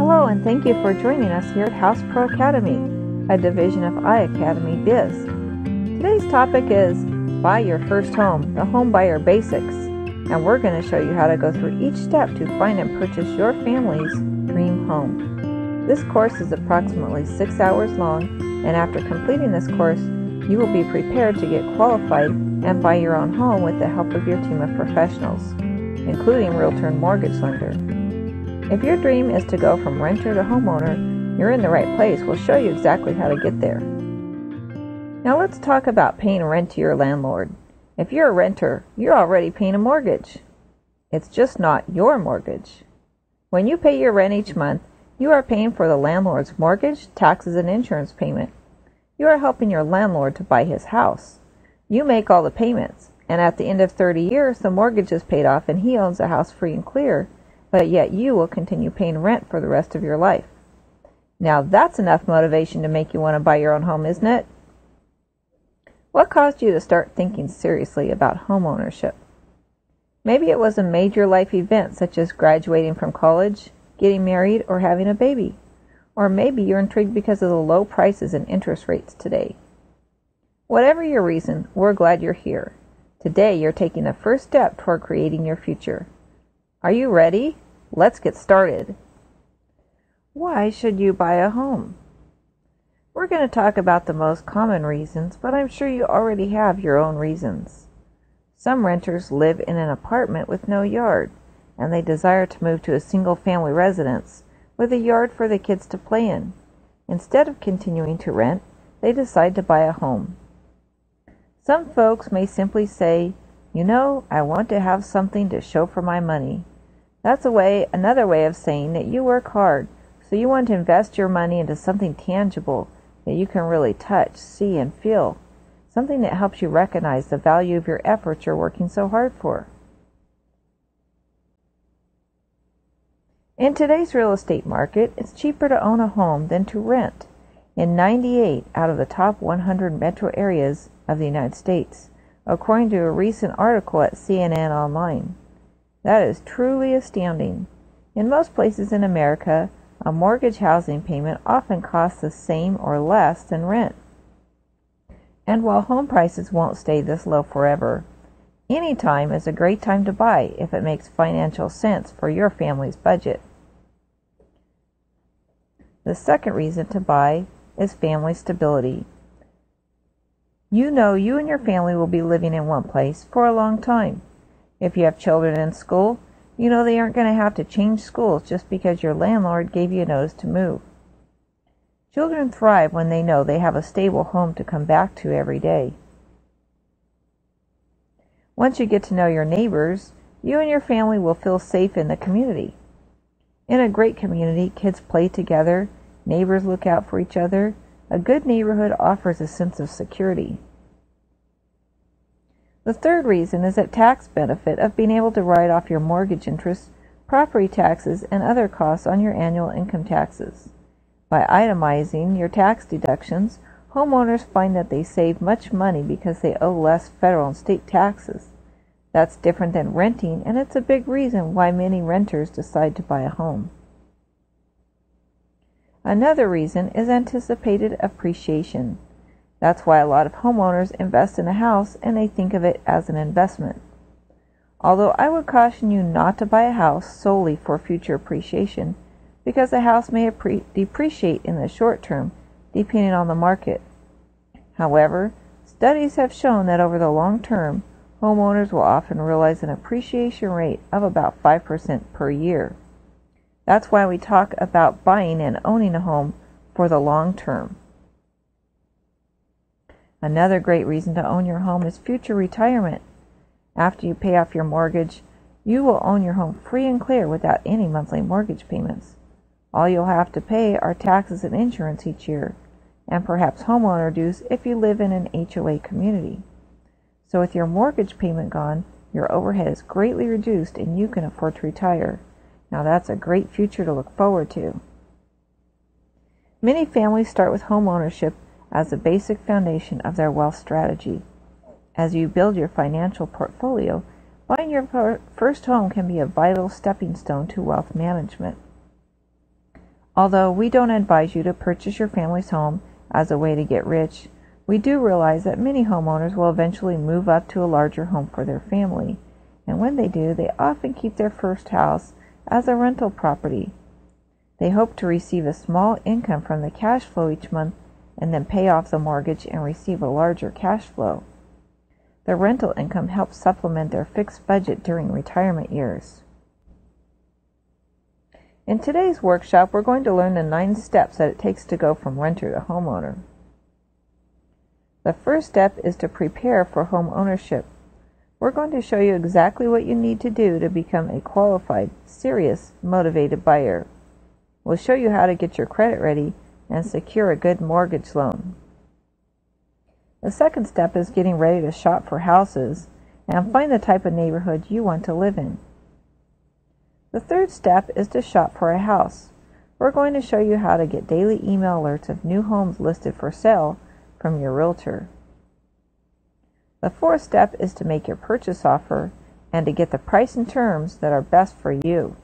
Hello, and thank you for joining us here at HousePro Academy, a division of iAcademy Biz. Today's topic is Buy Your First Home, the Home Buyer Basics, and we're going to show you how to go through each step to find and purchase your family's dream home. This course is approximately 6 hours long, and after completing this course, you will be prepared to get qualified and buy your own home with the help of your team of professionals, including realtor and mortgage lender. If your dream is to go from renter to homeowner, you're in the right place. We'll show you exactly how to get there. Now let's talk about paying rent to your landlord. If you're a renter, you're already paying a mortgage. It's just not your mortgage. When you pay your rent each month, you are paying for the landlord's mortgage, taxes, and insurance payment. You are helping your landlord to buy his house. You make all the payments, and at the end of 30 years, the mortgage is paid off and he owns the house free and clear. But yet you will continue paying rent for the rest of your life. Now that's enough motivation to make you want to buy your own home, isn't it? What caused you to start thinking seriously about home ownership? Maybe it was a major life event such as graduating from college, getting married, or having a baby. Or maybe you're intrigued because of the low prices and interest rates today. Whatever your reason, we're glad you're here. Today you're taking the first step toward creating your future. Are you ready? Let's get started. Why should you buy a home? We're going to talk about the most common reasons, but I'm sure you already have your own reasons. Some renters live in an apartment with no yard, and they desire to move to a single-family residence with a yard for the kids to play in. Instead of continuing to rent, they decide to buy a home. Some folks may simply say, "You know, I want to have something to show for my money." That's another way of saying that you work hard, so you want to invest your money into something tangible that you can really touch, see, and feel. Something that helps you recognize the value of your efforts you're working so hard for. In today's real estate market, it's cheaper to own a home than to rent. In 98 out of the top 100 metro areas of the United States, according to a recent article at CNN Online. That is truly astounding. In most places in America, a mortgage housing payment often costs the same or less than rent. And while home prices won't stay this low forever, any time is a great time to buy if it makes financial sense for your family's budget. The second reason to buy is family stability. You know you and your family will be living in one place for a long time. If you have children in school, you know they aren't going to have to change schools just because your landlord gave you a notice to move. Children thrive when they know they have a stable home to come back to every day. Once you get to know your neighbors, you and your family will feel safe in the community. In a great community, kids play together, neighbors look out for each other. A good neighborhood offers a sense of security. The third reason is that tax benefit of being able to write off your mortgage interest, property taxes, and other costs on your annual income taxes. By itemizing your tax deductions, homeowners find that they save much money because they owe less federal and state taxes. That's different than renting, and it's a big reason why many renters decide to buy a home. Another reason is anticipated appreciation. That's why a lot of homeowners invest in a house and they think of it as an investment. Although I would caution you not to buy a house solely for future appreciation, because the house may depreciate in the short term depending on the market. However, studies have shown that over the long term, homeowners will often realize an appreciation rate of about 5% per year. That's why we talk about buying and owning a home for the long term. Another great reason to own your home is future retirement. After you pay off your mortgage, you will own your home free and clear without any monthly mortgage payments. All you'll have to pay are taxes and insurance each year, and perhaps homeowner dues if you live in an HOA community. So with your mortgage payment gone, your overhead is greatly reduced and you can afford to retire. Now that's a great future to look forward to. Many families start with home ownership as the basic foundation of their wealth strategy. As you build your financial portfolio, buying your first home can be a vital stepping stone to wealth management. Although we don't advise you to purchase your family's home as a way to get rich, we do realize that many homeowners will eventually move up to a larger home for their family, and when they do, they often keep their first house as a rental property. They hope to receive a small income from the cash flow each month and then pay off the mortgage and receive a larger cash flow. The rental income helps supplement their fixed budget during retirement years. In today's workshop, we're going to learn the 9 steps that it takes to go from renter to homeowner. The first step is to prepare for home ownership. We're going to show you exactly what you need to do to become a qualified, serious, motivated buyer. We'll show you how to get your credit ready and secure a good mortgage loan. The second step is getting ready to shop for houses and find the type of neighborhood you want to live in. The third step is to shop for a house. We're going to show you how to get daily email alerts of new homes listed for sale from your realtor. The fourth step is to make your purchase offer and to get the price and terms that are best for you.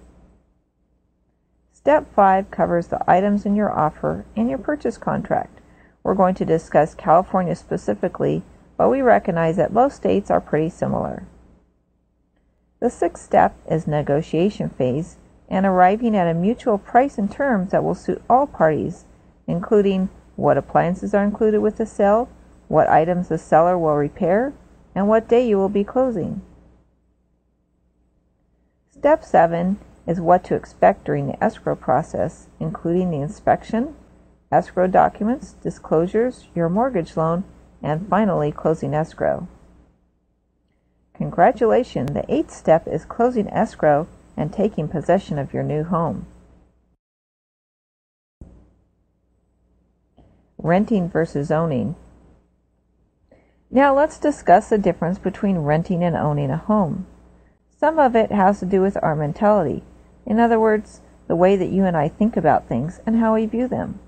Step 5 covers the items in your offer and your purchase contract. We're going to discuss California specifically, but we recognize that most states are pretty similar. The sixth step is negotiation phase and arriving at a mutual price and terms that will suit all parties, including what appliances are included with the sale, what items the seller will repair, and what day you will be closing. Step 7 is what to expect during the escrow process, including the inspection, escrow documents, disclosures, your mortgage loan, and finally closing escrow. Congratulations! The 8th step is closing escrow and taking possession of your new home. Renting versus owning. Now let's discuss the difference between renting and owning a home. Some of it has to do with our mentality. In other words, the way that you and I think about things and how we view them.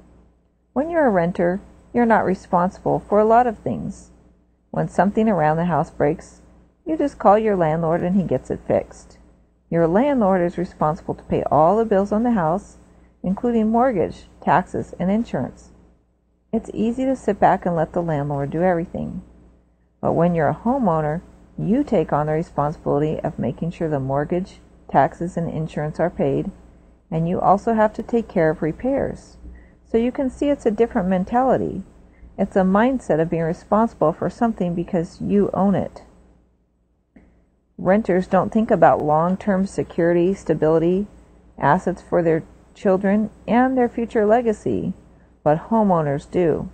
When you're a renter, you're not responsible for a lot of things. When something around the house breaks, you just call your landlord and he gets it fixed. Your landlord is responsible to pay all the bills on the house, including mortgage, taxes, and insurance. It's easy to sit back and let the landlord do everything. But when you're a homeowner, you take on the responsibility of making sure the mortgage, taxes, and insurance are paid, and you also have to take care of repairs. So you can see it's a different mentality. It's a mindset of being responsible for something because you own it. Renters don't think about long-term security, stability, assets for their children, and their future legacy, but homeowners do,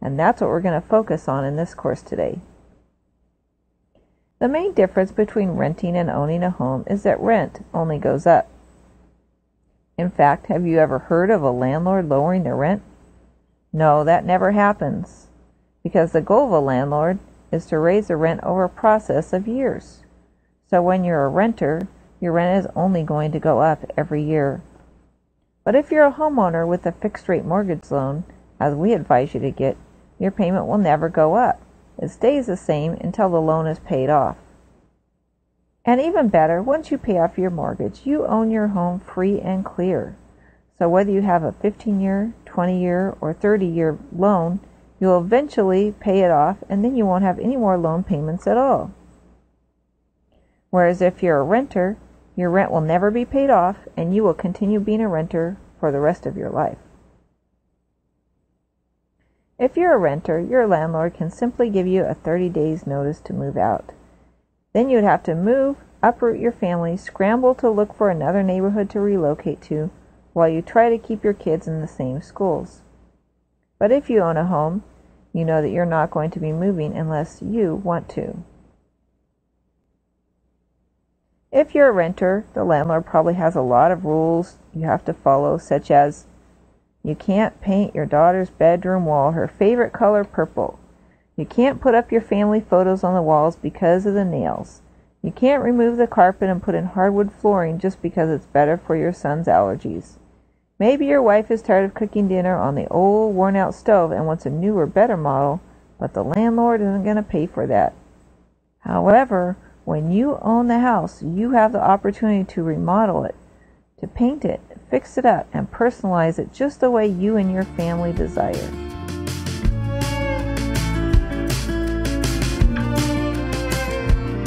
and that's what we're going to focus on in this course today. The main difference between renting and owning a home is that rent only goes up. In fact, have you ever heard of a landlord lowering their rent? No, that never happens, because the goal of a landlord is to raise the rent over a process of years. So when you're a renter, your rent is only going to go up every year. But if you're a homeowner with a fixed-rate mortgage loan, as we advise you to get, your payment will never go up. It stays the same until the loan is paid off. And even better, once you pay off your mortgage, you own your home free and clear. So whether you have a 15-year, 20-year, or 30-year loan, you'll eventually pay it off, and then you won't have any more loan payments at all. Whereas if you're a renter, your rent will never be paid off, and you will continue being a renter for the rest of your life. If you're a renter, your landlord can simply give you a 30 days notice to move out. Then you'd have to move, uproot your family, scramble to look for another neighborhood to relocate to, while you try to keep your kids in the same schools. But if you own a home, you know that you're not going to be moving unless you want to. If you're a renter, the landlord probably has a lot of rules you have to follow, such as you can't paint your daughter's bedroom wall her favorite color purple. You can't put up your family photos on the walls because of the nails. You can't remove the carpet and put in hardwood flooring just because it's better for your son's allergies. Maybe your wife is tired of cooking dinner on the old worn-out stove and wants a newer, better model, but the landlord isn't going to pay for that. However, when you own the house, you have the opportunity to remodel it, to paint it, Fix it up and personalize it just the way you and your family desire.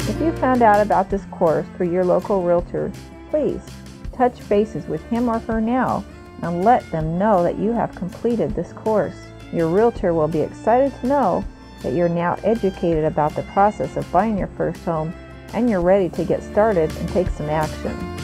If you found out about this course through your local realtor, please touch bases with him or her now and let them know that you have completed this course. Your realtor will be excited to know that you're now educated about the process of buying your first home and you're ready to get started and take some action.